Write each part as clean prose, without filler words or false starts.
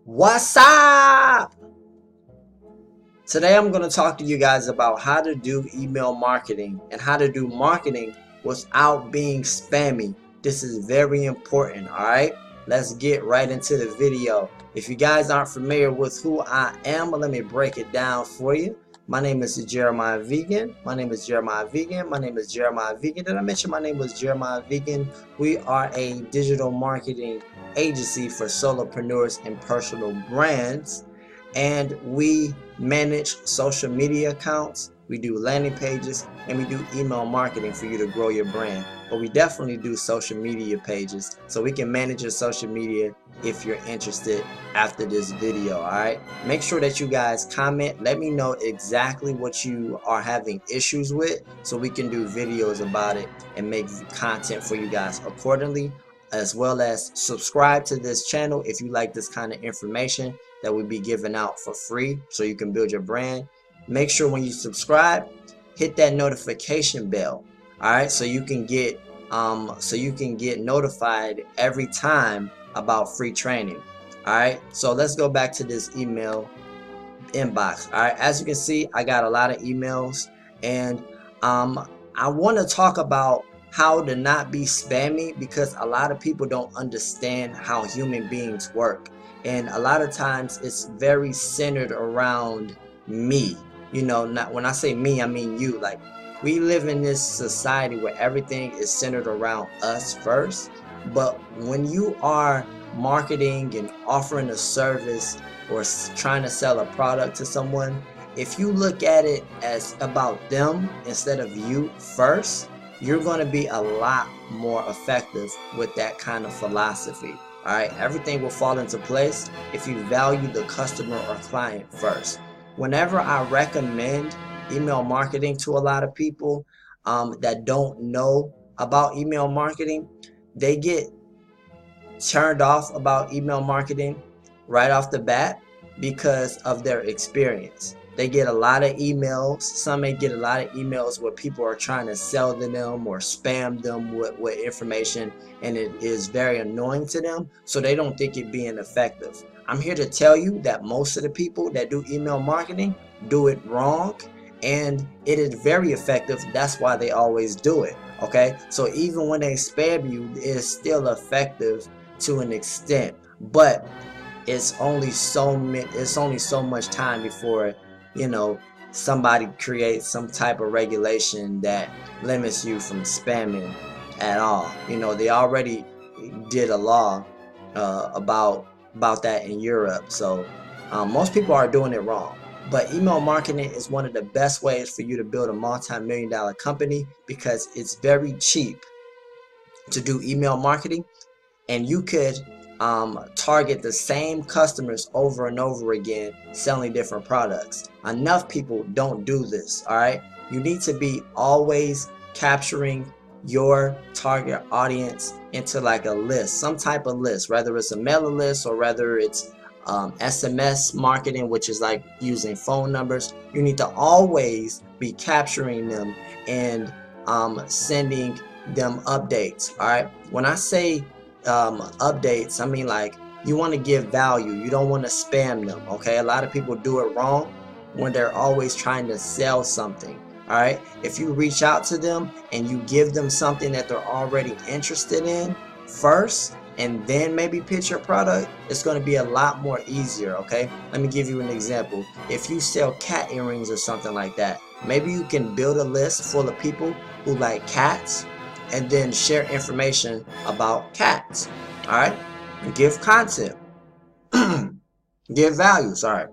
What's up? Today I'm going to talk to you guys about how to do email marketing and how to do marketing without being spammy. This is very important, alright? Let's get right into the video. If you guys aren't familiar with who I am, let me break it down for you. My name is Jeremiah Vegan. My name is Jeremiah Vegan. My name is Jeremiah Vegan. Did I mention my name was Jeremiah Vegan? We are a digital marketing agency for solopreneurs and personal brands, and we manage social media accounts, we do landing pages, and we do email marketing for you to grow your brand. But we definitely do social media pages, so we can manage your social media if you're interested after this video. All right, make sure that you guys comment, let me know exactly what you are having issues with so we can do videos about it and make content for you guys accordingly, as well as subscribe to this channel if you like this kind of information that will be given out for free so you can build your brand. Make sure when you subscribe, hit that notification bell, all right, so you can get notified every time about free training. All right, so let's go back to this email inbox. All right, as you can see, I got a lot of emails, and I want to talk about how to not be spammy, because a lot of people don't understand how human beings work, and a lot of times it's very centered around me. You know, not when I say me, I mean you. Like, we live in this society where everything is centered around us first, but when you are marketing and offering a service or trying to sell a product to someone, if you look at it as about them instead of you first, you're going to be a lot more effective with that kind of philosophy. All right, everything will fall into place if you value the customer or client first. Whenever I recommend email marketing to a lot of people that don't know about email marketing, they get turned off about email marketing right off the bat because of their experience. They get a lot of emails. Some may get a lot of emails where people are trying to sell to them or spam them with information, and it is very annoying to them, so they don't think it being effective. I'm here to tell you that most of the people that do email marketing do it wrong, and it is very effective. That's why they always do it. Okay, so even when they spam you, it is still effective to an extent, but it's only so much time before, you know, somebody creates some type of regulation that limits you from spamming at all. You know, they already did a law about that in Europe, so most people are doing it wrong. But email marketing is one of the best ways for you to build a multi-million-dollar company, because it's very cheap to do email marketing, and you could target the same customers over and over again, selling different products. Enough people don't do this. All right, you need to be always capturing your target audience into like a list, some type of list, whether it's a mailing list or whether it's SMS marketing, which is like using phone numbers. You need to always be capturing them and sending them updates. All right, when I say updates, I mean, like, you want to give value. You don't want to spam them. Okay, a lot of people do it wrong when they're always trying to sell something. All right, if you reach out to them and you give them something that they're already interested in first, and then maybe pitch your product, it's going to be a lot more easier. Okay, let me give you an example. If you sell cat earrings or something like that, maybe you can build a list full of people who like cats, and then share information about cats. All right, and give content, give value. Sorry,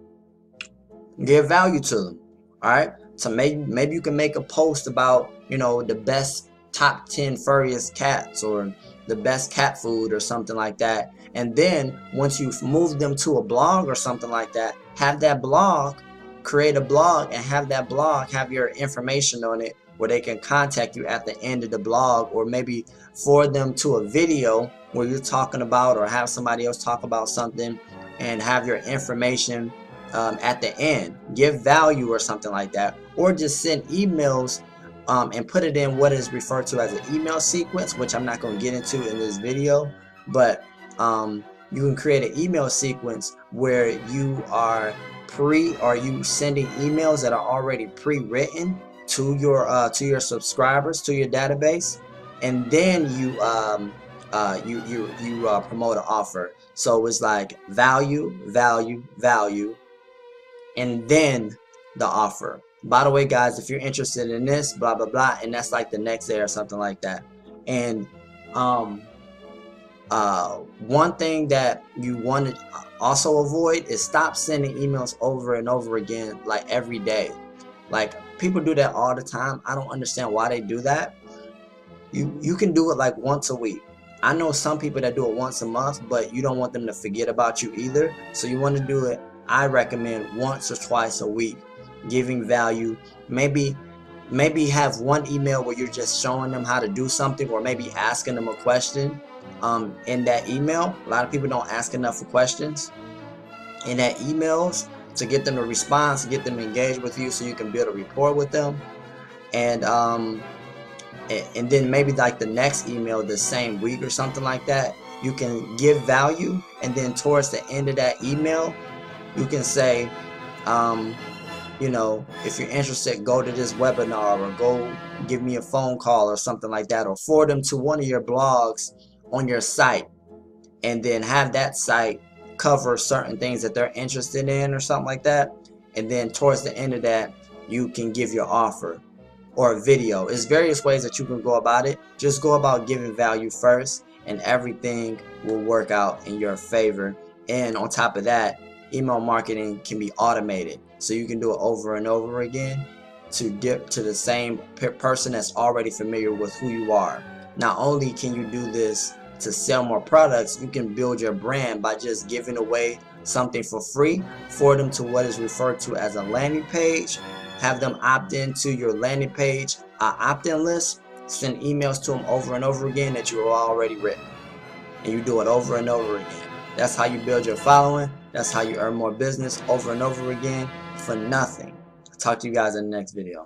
give value to them. All right, so maybe you can make a post about, you know, the best top 10 furriest cats, or the best cat food, or something like that. And then once you've moved them to a blog or something like that, have that blog, create a blog, and have that blog have your information on it, where they can contact you at the end of the blog, or maybe forward them to a video where you're talking about, or have somebody else talk about something, and have your information at the end. Give value or something like that, or just send emails and put it in what is referred to as an email sequence, which I'm not going to get into in this video. But you can create an email sequence where you are you sending emails that are already pre-written to your subscribers, to your database, and then you promote an offer. So it's like value, value, value, and then the offer. By the way, guys, if you're interested in this, blah blah blah, and that's like the next day or something like that. And um one thing that you want to also avoid is stop sending emails over and over again, like every day. Like, people do that all the time. I don't understand why they do that. You can do it like once a week. I know some people that do it once a month, but you don't want them to forget about you either. So you want to do it, I recommend, once or twice a week, giving value. Maybe have one email where you're just showing them how to do something, or maybe asking them a question in that email. A lot of people don't ask enough questions in that emails to get them to respond, to get them engaged with you, so you can build a rapport with them. And then maybe like the next email the same week or something like that, you can give value, and then towards the end of that email you can say, you know, if you're interested, go to this webinar, or go give me a phone call or something like that, or forward them to one of your blogs on your site, and then have that site cover certain things that they're interested in or something like that. And then towards the end of that, you can give your offer or a video. There's various ways that you can go about it. Just go about giving value first, and everything will work out in your favor. And on top of that, email marketing can be automated, so you can do it over and over again to dip to the same person that's already familiar with who you are. Not only can you do this to sell more products, you can build your brand by just giving away something for free for them to what is referred to as a landing page. Have them opt into your landing page opt-in list. Send emails to them over and over again that you have already written, and you do it over and over again. That's how you build your following. That's how you earn more business over and over again for nothing. I'll talk to you guys in the next video.